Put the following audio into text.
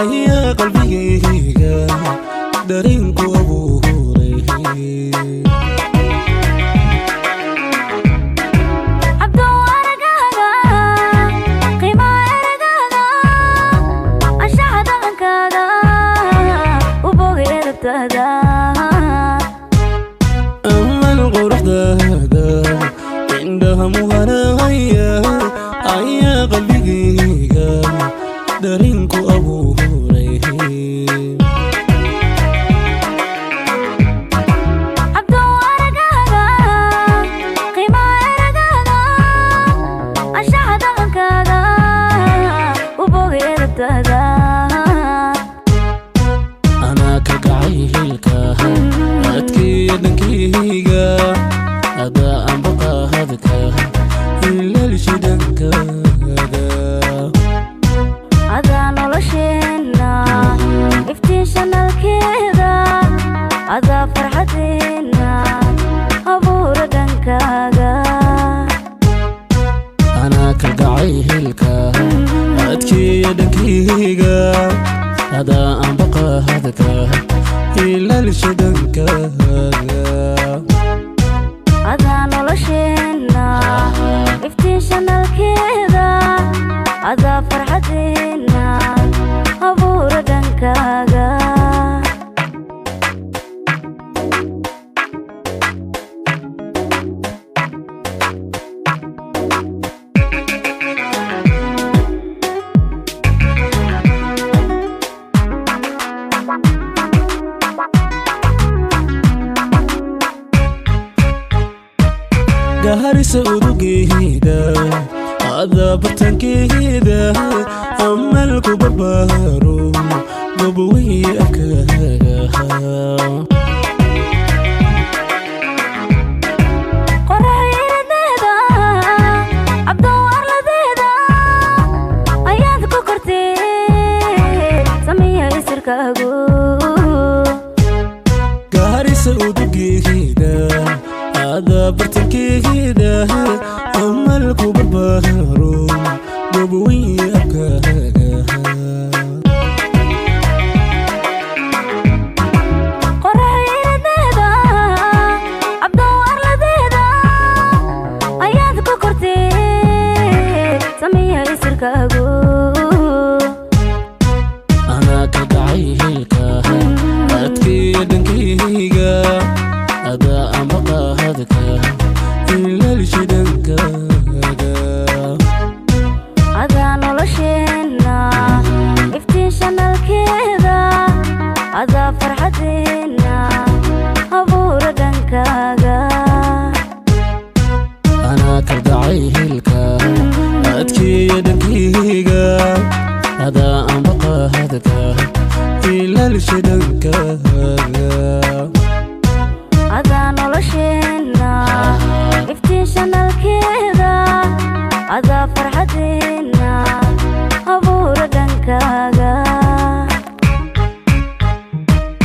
أيا قلبي dareenku abuuray abdo aragaaga qiimo aragaaga ashahada ankaaga u bogeertada amal quruxdaada indhaha muhanaya ayaa qalbigayga dareenku abuuray أنا كقعيلك أتكي دنكيga هذا أم بقى هذاك إلا لشدنك هذا نولشنا افتيشنا الكذا هذا فرحتنا أبور دنكاga أنا كقعيلك أتكي دنكيga هذا أم بقى هذاك إلا لشدنك هذا نولشنا افتيشنا الكذا هذا فرحتنا أبور دنكاga gaharisa udugeeda ada bartankeeda amalku barbaaro gobowey akaaga qorayradeeda abdo arladeeda ayaad ku kortee sameeya isirkaagu gaharisa udugeeda ada bartankeeda amalku barbaaro gobowey akaaga qorayradeeda abdo arladeeda ayaad ku kortee sameeya isirkaagu أنا كقعيلك أتكي دنكيga هذا أم بقى هذاك إلا لشدنك هذا نولشنا افتيشنا الكذا هذا فرحتنا أبور دنكاga أنا كقعيلك أتكي دنكيga هذا أم بقى هذاك إلا لشدنك